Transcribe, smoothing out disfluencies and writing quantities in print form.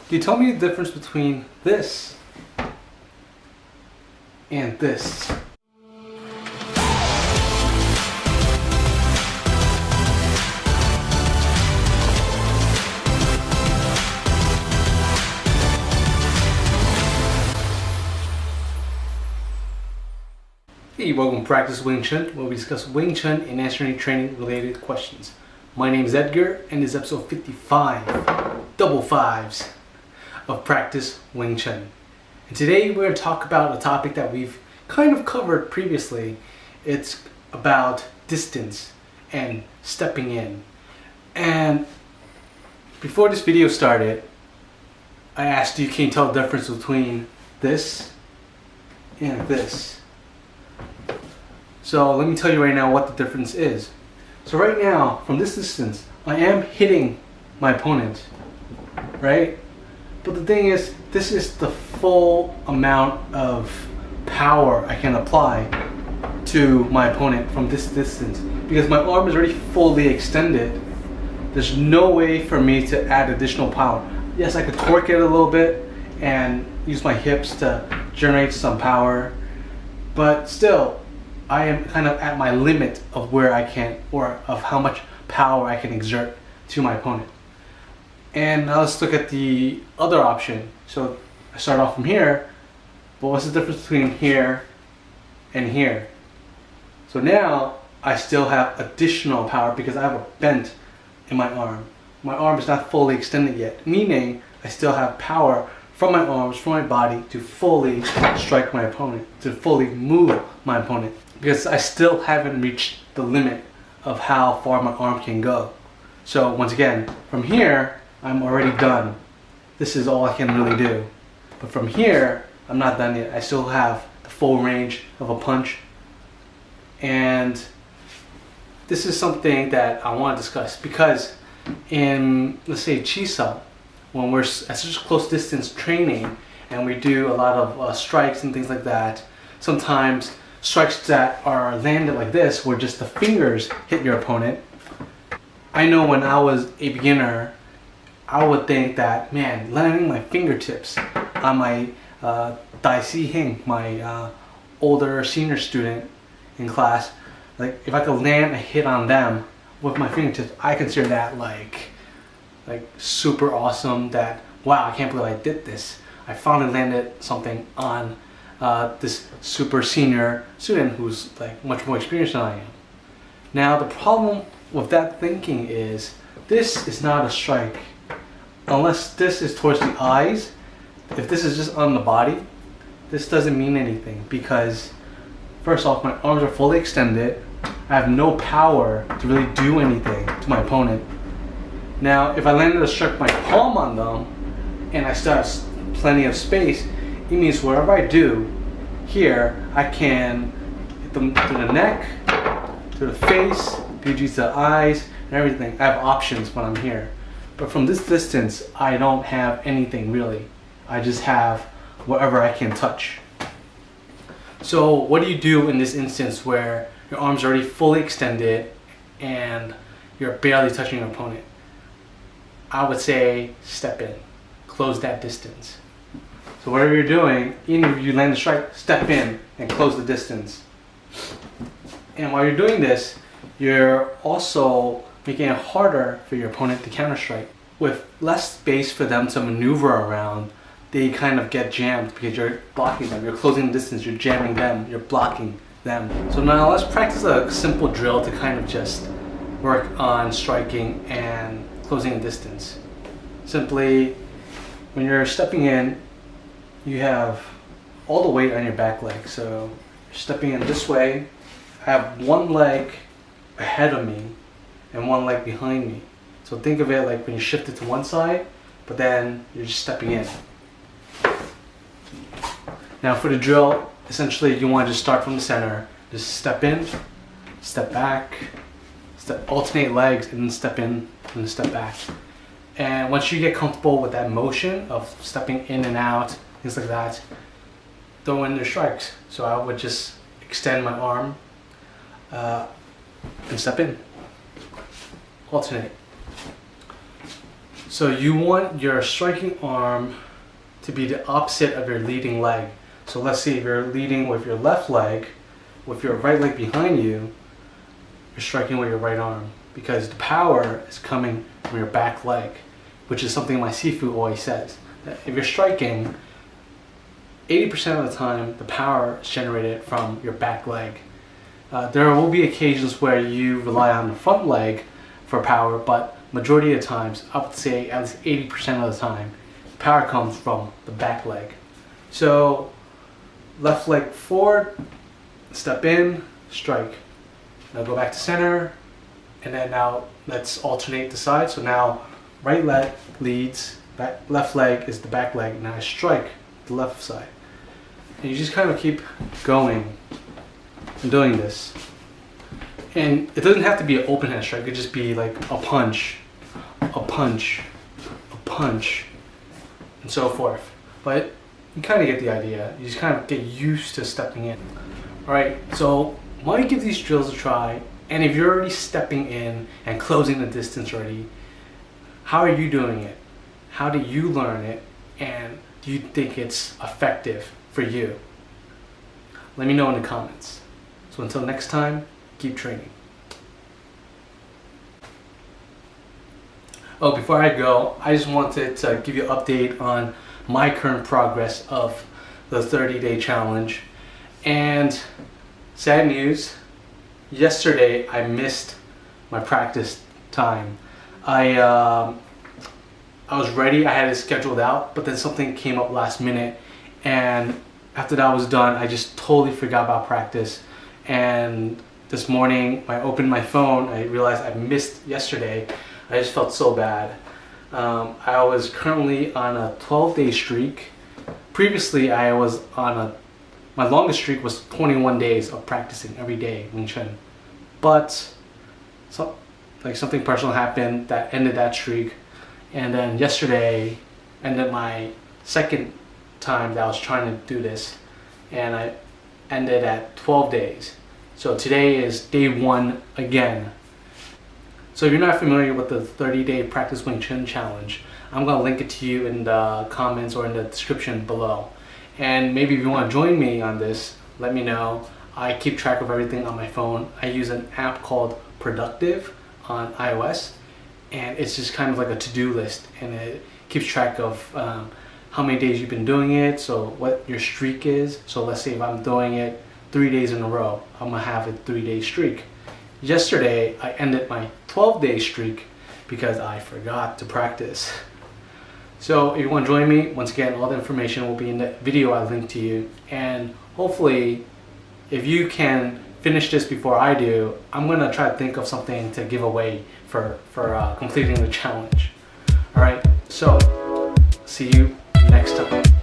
Can you tell me the difference between this and this? Hey, welcome to Practice Wing Chun, where we discuss Wing Chun and answering training related questions. My name is Edgar, and this is episode 55, double fives, of Practice Wing Chun. And today we're going to talk about a topic that we've kind of covered previously. It's about distance and stepping in. And before this video started, I asked you, can you tell the difference between this and this? So let me tell you right now what the difference is. So right now, from this distance, I am hitting my opponent, right? But the thing is, this is the full amount of power I can apply to my opponent from this distance, because my arm is already fully extended. There's no way for me to add additional power. Yes, I could torque it a little bit and use my hips to generate some power, but still, I am kind of at my limit of where I can, or of how much power I can exert to my opponent. And now let's look at the other option. So I start off from here, but what's the difference between here and here? So now I still have additional power because I have a bend in my arm. My arm is not fully extended yet, meaning I still have power from my arms, from my body, to fully strike my opponent, to fully move my opponent, because I still haven't reached the limit of how far my arm can go. So once again, from here, I'm already done. This is all I can really do. But from here, I'm not done yet. I still have the full range of a punch. And this is something that I want to discuss, because in, let's say, Chisa, when we're at such a close distance training and we do a lot of strikes and things like that, sometimes strikes that are landed like this, where just the fingers hit your opponent. I know when I was a beginner, I would think that, man, landing my fingertips on my Dai Si Hing, my older senior student in class, like if I could land a hit on them with my fingertips, I consider that like super awesome. That, wow, I can't believe I did this. I finally landed something on this super senior student who's like much more experienced than I am. Now the problem with that thinking is, this is not a strike unless this is towards the eyes. If this is just on the body, this doesn't mean anything, because first off, my arms are fully extended. I have no power to really do anything to my opponent. Now if I landed a strike my palm on them and I still have plenty of space, it means wherever I do here, I can hit them to the neck, to the face, PG to the eyes, and everything. I have options when I'm here. But from this distance, I don't have anything really. I just have wherever I can touch. So what do you do in this instance where your arms are already fully extended and you're barely touching your opponent? I would say step in, close that distance. So whatever you're doing, even if you land a strike, step in and close the distance. And while you're doing this, you're also making it harder for your opponent to counter strike. With less space for them to maneuver around, they kind of get jammed because you're blocking them. You're closing the distance, you're jamming them, you're blocking them. So now let's practice a simple drill to kind of just work on striking and closing the distance. Simply, when you're stepping in, you have all the weight on your back leg. So you're stepping in this way. I have one leg ahead of me and one leg behind me. So think of it like when you shift it to one side, but then you're just stepping in. Now for the drill, essentially you want to just start from the center. Just step in, step back, alternate legs, and then step in and then step back. And once you get comfortable with that motion of stepping in and out, things like that, throw in your strikes. So I would just extend my arm and step in, alternate. So you want your striking arm to be the opposite of your leading leg. So let's see, if you're leading with your left leg, with your right leg behind you, you're striking with your right arm, because the power is coming from your back leg, which is something my Sifu always says. That if you're striking, 80% of the time, the power is generated from your back leg. There will be occasions where you rely on the front leg for power, but majority of the times, I would say at least 80% of the time, the power comes from the back leg. So left leg forward, step in, strike. Now go back to center, and then now let's alternate the sides. So now right leg leads, left leg is the back leg. Now I strike the left side. And you just kind of keep going and doing this. And it doesn't have to be an open hand strike. It could just be like a punch, a punch, a punch, and so forth. But you kind of get the idea. You just kind of get used to stepping in. Alright, so why don't you give these drills a try? And if you're already stepping in and closing the distance already, how are you doing it? How did you learn it? And do you think it's effective for you? Let me know in the comments. So until next time, keep training. Oh, before I go, I just wanted to give you an update on my current progress of the 30-day challenge. And sad news, yesterday I missed my practice time. I was ready, I had it scheduled out, but then something came up last minute, and after that was done, I just totally forgot about practice. And this morning, when I opened my phone, I realized I missed yesterday. I just felt so bad. I was currently on a 12-day streak. Previously, I was on my longest streak was 21 days of practicing every day Wing Chun. But something personal happened that ended that streak. And then yesterday ended my second time that I was trying to do this, and I ended at 12 days. So today is day 1 again. So if you're not familiar with the 30-day practice Wing Chun challenge, I'm going to link it to you in the comments or in the description below. And maybe if you want to join me on this, let me know. I keep track of everything on my phone. I use an app called Productive on iOS, and it's just kind of like a to-do list, and it keeps track of how many days you've been doing it, so what your streak is. So let's say if I'm doing it 3 days in a row, I'm gonna have a 3-day streak. Yesterday I ended my 12-day streak because I forgot to practice. So if you want to join me, once again, all the information will be in the video I linked to you, and hopefully if you can finish this before I do, I'm gonna try to think of something to give away for completing the challenge. Alright, so see you next time.